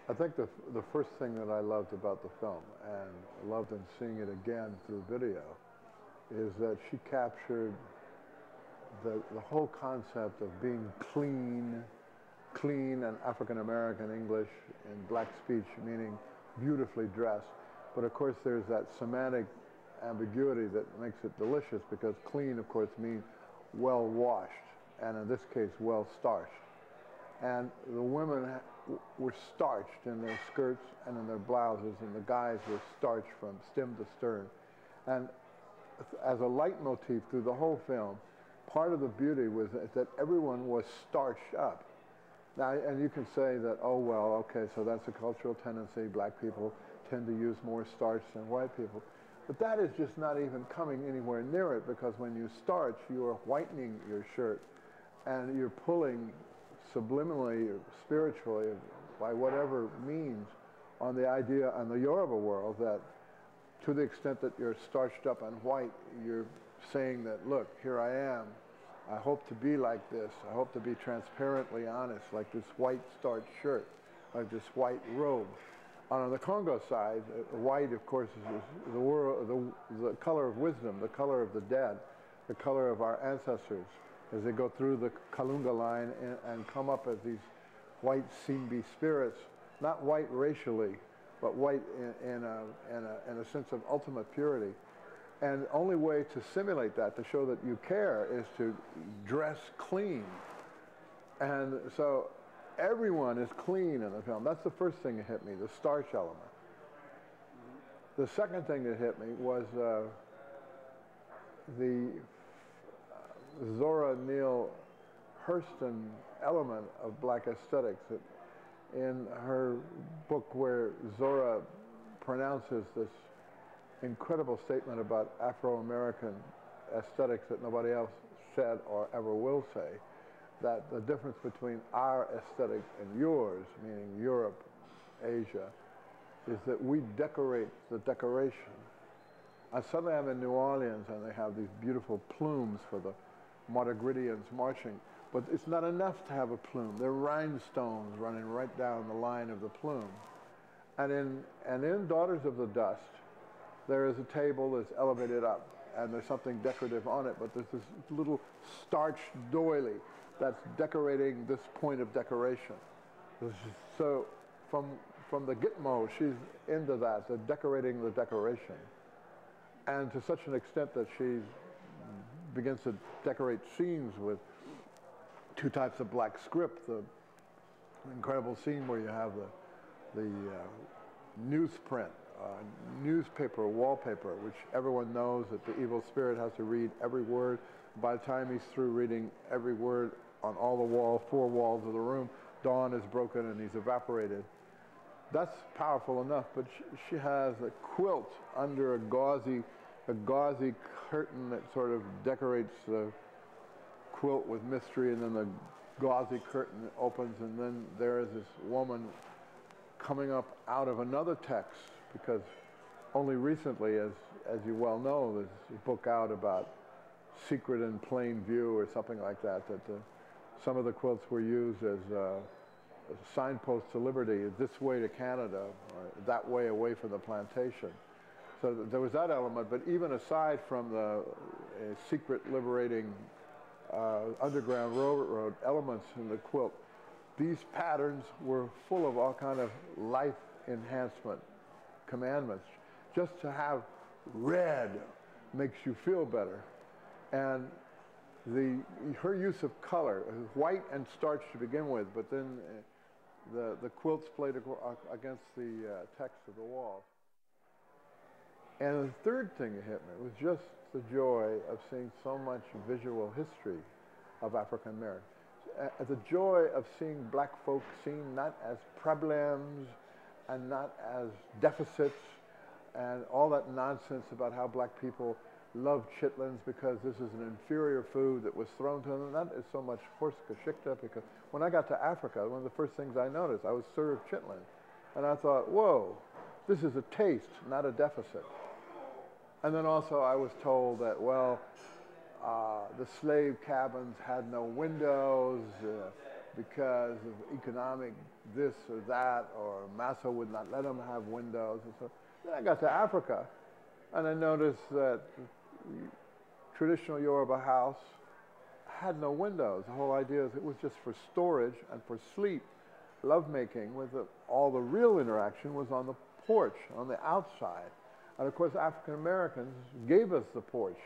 I think the first thing that I loved about the film, and loved in seeing it again through video, is that she captured the whole concept of being clean, clean and African American English in black speech, meaning beautifully dressed. But of course there's that semantic ambiguity that makes it delicious, because clean of course means well washed, and in this case well starched. And the women were starched in their skirts and in their blouses, and the guys were starched from stem to stern. And as a leitmotif through the whole film, part of the beauty was that everyone was starched up. Now, and you can say that, oh, well, okay, so that's a cultural tendency. Black people tend to use more starch than white people. But that is just not even coming anywhere near it, because when you starch, you are whitening your shirt, and you're pulling subliminally or spiritually, by whatever means, on the idea in the Yoruba world that to the extent that you're starched up and white, you're saying that, look, here I am. I hope to be like this. I hope to be transparently honest, like this white starched shirt, like this white robe. On the Congo side, white, of course, is the color of wisdom, the color of the dead, the color of our ancestors, as they go through the Kalunga line and come up as these white Simbi spirits, not white racially, but white in a sense of ultimate purity. And the only way to simulate that, to show that you care, is to dress clean. And so everyone is clean in the film. That's the first thing that hit me, the starch element. The second thing that hit me was the Zora Neale Hurston element of black aesthetics. In her book, where Zora pronounces this incredible statement about Afro-American aesthetics that nobody else said or ever will say, that the difference between our aesthetic and yours, meaning Europe, Asia, is that we decorate the decoration. And suddenly I'm in New Orleans and they have these beautiful plumes for the Mardi Gridians marching, but it's not enough to have a plume. There are rhinestones running right down the line of the plume. And in Daughters of the Dust, there is a table that's elevated up, and there's something decorative on it, but there's this little starched doily that's decorating this point of decoration. So from the Gitmo, she's into that, the decorating the decoration. And to such an extent that she begins to decorate scenes with two types of black script. The incredible scene where you have the newsprint, newspaper wallpaper, which everyone knows that the evil spirit has to read every word. By the time he's through reading every word on all the walls, four walls of the room, dawn is broken and he's evaporated. That's powerful enough, but she has a quilt under a gauzy curtain that sort of decorates the quilt with mystery, and then the gauzy curtain opens, and then there is this woman coming up out of another text, because only recently, as you well know, there's a book out about Secret in Plain View or something like that, some of the quilts were used as signposts to liberty, this way to Canada, or that way away from the plantation. So there was that element, but even aside from the secret liberating Underground Railroad elements in the quilt, these patterns were full of all kind of life enhancement commandments. Just to have red makes you feel better. And her use of color, white and starch to begin with, but then the quilts played against the text of the walls. And the third thing that hit me was just the joy of seeing so much visual history of African Americans. The joy of seeing black folk seen not as problems and not as deficits and all that nonsense about how black people love chitlins because this is an inferior food that was thrown to them. That is so much horse kashikta, because when I got to Africa, one of the first things I noticed, I was served chitlin. And I thought, whoa, this is a taste, not a deficit. And then also I was told that, well, the slave cabins had no windows, because of economic this or that, or Massa would not let them have windows. And so then I got to Africa, and I noticed that traditional Yoruba house had no windows. The whole idea is it was just for storage and for sleep. Lovemaking, all the real interaction was on the porch, on the outside. And of course, African Americans gave us the porch.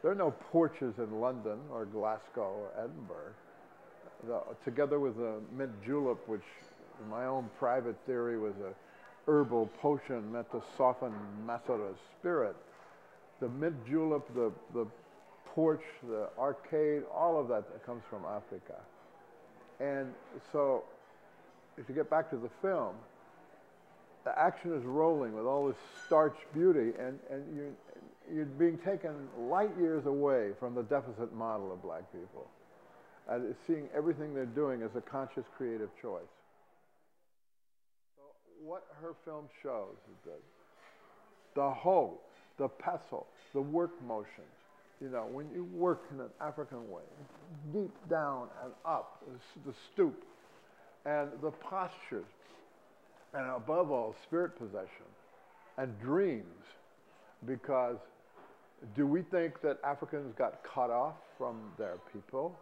There are no porches in London or Glasgow or Edinburgh. Together with the mint julep, which in my own private theory was a herbal potion meant to soften Masara's spirit, the mint julep, the porch, the arcade, all of that comes from Africa. And so, to get back to the film, the action is rolling with all this starched beauty, and you're being taken light years away from the deficit model of black people, and seeing everything they're doing as a conscious creative choice. So what her film shows is that the hoe, the pestle, the work motions, you know, when you work in an African way, deep down and up, the stoop, and the postures, and above all, spirit possession and dreams. Because do we think that Africans got cut off from their people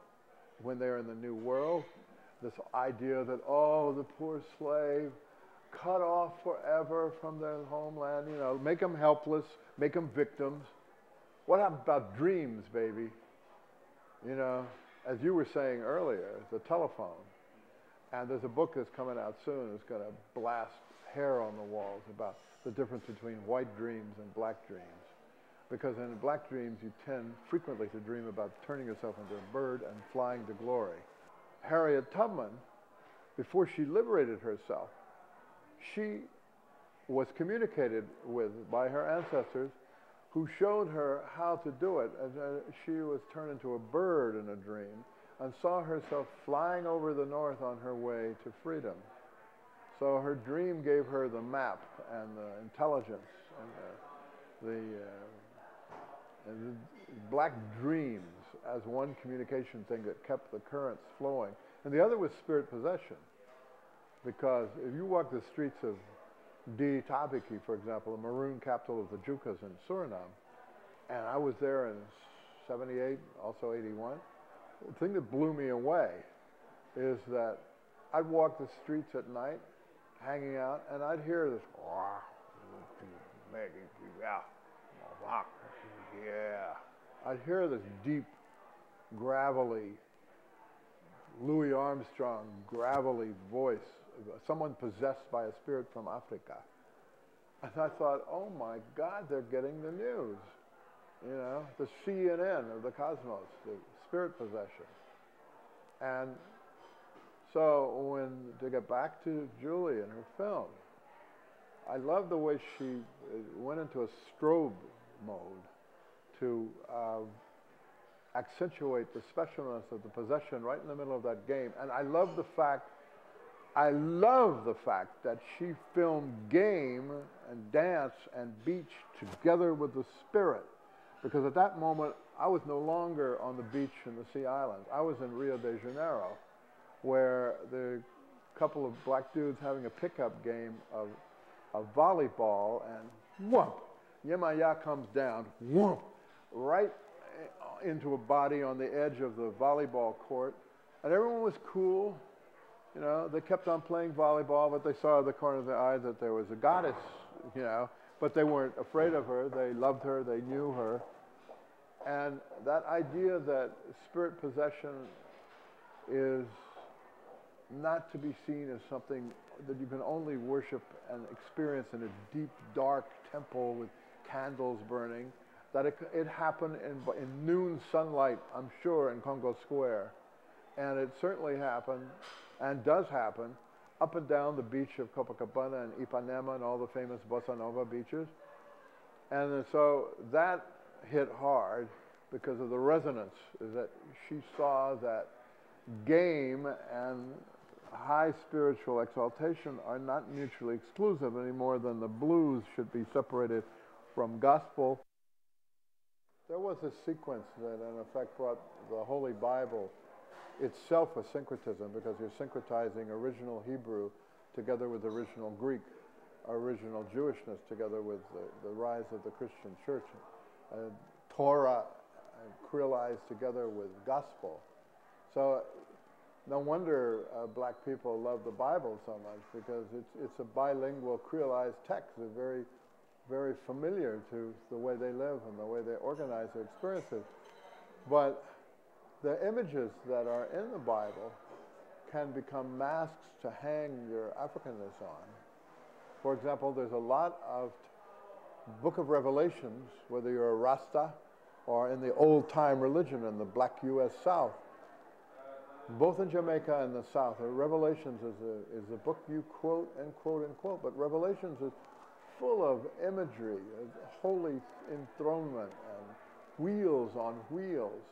when they're in the New World? This idea that, oh, the poor slave, cut off forever from their homeland, you know, make them helpless, make them victims. What about dreams, baby? You know, as you were saying earlier, the telephone. And there's a book that's coming out soon that's going to blast hair on the walls about the difference between white dreams and black dreams. Because in black dreams, you tend frequently to dream about turning yourself into a bird and flying to glory. Harriet Tubman, before she liberated herself, she was communicated with by her ancestors who showed her how to do it. And she was turned into a bird in a dream and saw herself flying over the north on her way to freedom. So her dream gave her the map and the intelligence and the black dreams as one communication thing that kept the currents flowing. And the other was spirit possession. Because if you walk the streets of Tabiki, for example, the maroon capital of the Jukas in Suriname, and I was there in 78, also 81, the thing that blew me away is that I'd walk the streets at night, hanging out, and I'd hear this, yeah. I'd hear this deep, gravelly, Louis Armstrong, gravelly voice, someone possessed by a spirit from Africa. And I thought, oh my God, they're getting the news. You know, the CNN of the cosmos, the spirit possession. And so to get back to Julie and her film, I love the way she went into a strobe mode to accentuate the specialness of the possession right in the middle of that game. And I love the fact that she filmed game and dance and beach together with the spirit. Because at that moment, I was no longer on the beach in the Sea Islands. I was in Rio de Janeiro, where the couple of black dudes having a pickup game of volleyball, and whoomp, Yemaya comes down, whoomp, right into a body on the edge of the volleyball court. And everyone was cool. You know, they kept on playing volleyball, but they saw at the corner of their eye that there was a goddess, you know, but they weren't afraid of her. They loved her. They knew her. And that idea that spirit possession is not to be seen as something that you can only worship and experience in a deep, dark temple with candles burning, that it happened in noon sunlight, I'm sure, in Congo Square. And it certainly happened, and does happen, up and down the beach of Copacabana and Ipanema and all the famous Bossa Nova beaches. And so that hit hard because of the resonance, is that she saw that game and high spiritual exaltation are not mutually exclusive any more than the blues should be separated from gospel. There was a sequence that in effect brought the Holy Bible itself a syncretism because you're syncretizing original Hebrew together with original Greek, original Jewishness together with the rise of the Christian church. Torah creolized together with gospel. So no wonder black people love the Bible so much, because it's a bilingual creolized text. It's very, very familiar to the way they live and the way they organize their experiences. But the images that are in the Bible can become masks to hang your Africanness on. For example, there's a lot of Book of Revelations, whether you're a Rasta or in the old-time religion in the black U.S. South, both in Jamaica and the South. Revelations is a book you quote and quote and quote, but Revelations is full of imagery, holy enthronement, and wheels on wheels.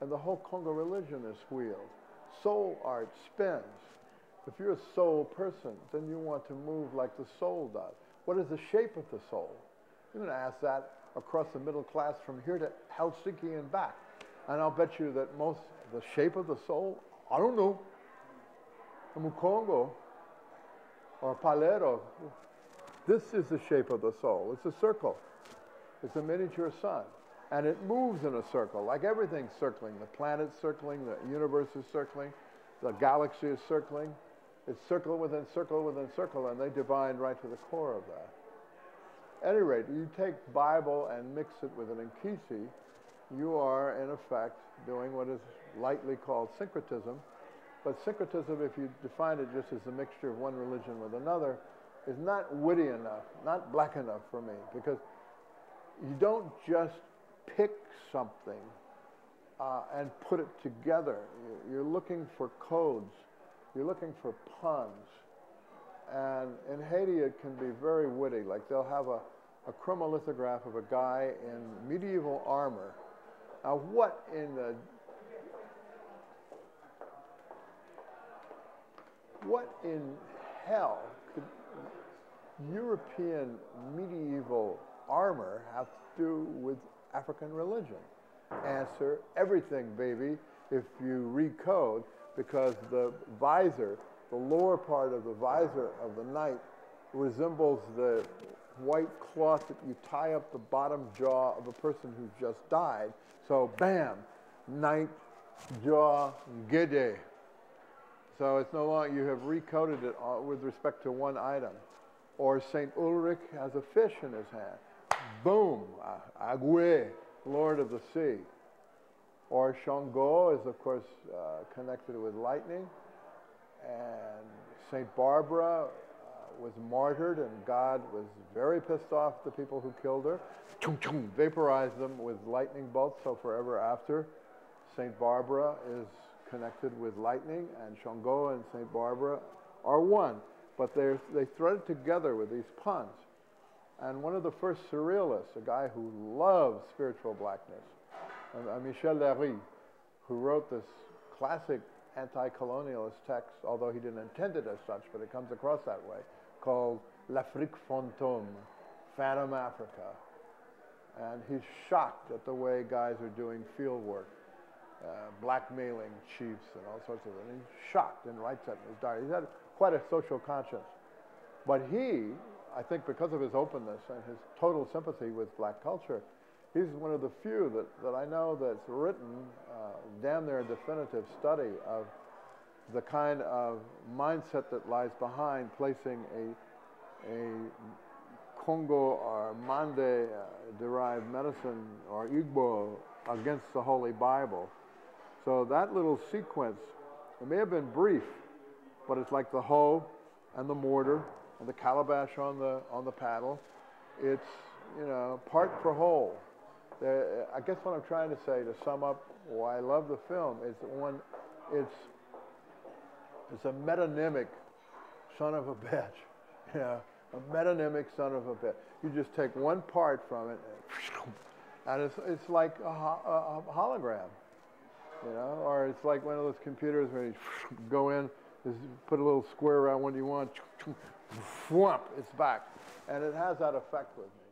And the whole Congo religion is wheels. Soul art spins. If you're a soul person, then you want to move like the soul does. What is the shape of the soul? You're going to ask that across the middle class from here to Helsinki and back. And I'll bet you that the shape of the soul, I don't know. Mukongo or Palero. This is the shape of the soul. It's a circle. It's a miniature sun. And it moves in a circle, like everything's circling. The planet's circling, the universe is circling, the galaxy is circling. It's circle within circle within circle, and they divine right to the core of that. At any rate, you take Bible and mix it with an Nkisi, you are, in effect, doing what is lightly called syncretism. But syncretism, if you define it just as a mixture of one religion with another, is not witty enough, not black enough for me, because you don't just pick something and put it together. You're looking for codes. You're looking for puns. And in Haiti, it can be very witty. Like they'll have a chromolithograph of a guy in medieval armor. Now, what in hell could European medieval armor have to do with African religion? Answer, everything, baby, if you recode, because the visor, the lower part of the visor of the knight resembles the white cloth that you tie up the bottom jaw of a person who just died. So, bam, knight, jaw, gede. So it's no longer, you have recoded it with respect to one item. Or St. Ulrich has a fish in his hand. Boom, Agwe, Lord of the Sea. Or Shango is, of course, connected with lightning. And St. Barbara was martyred, and God was very pissed off at the people who killed her. Vaporized them with lightning bolts, so forever after. St. Barbara is connected with lightning, and Shango and St. Barbara are one. But they thread together with these puns. And one of the first surrealists, a guy who loved spiritual blackness, Michel Léry, who wrote this classic anti-colonialist text, although he didn't intend it as such, but it comes across that way, called L'Afrique Fantôme, Phantom Africa. And he's shocked at the way guys are doing field work, blackmailing chiefs and all sorts of it. And he's shocked and writes that in his diary. He's had quite a social conscience. But he, I think because of his openness and his total sympathy with black culture, he's one of the few that I know that's written damn near a definitive study of the kind of mindset that lies behind placing a Congo or Mande derived medicine or Igbo against the Holy Bible. So that little sequence, it may have been brief, but it's like the hoe and the mortar and the calabash on the paddle. It's, you know, part for whole. I guess what I'm trying to say, to sum up why I love the film, is that it's a metonymic son of a bitch. You know, a metonymic son of a bitch. You just take one part from it, and it's like a hologram, you know, or it's like one of those computers where you go in, put a little square around what you want, whoomp, it's back, and it has that effect with me.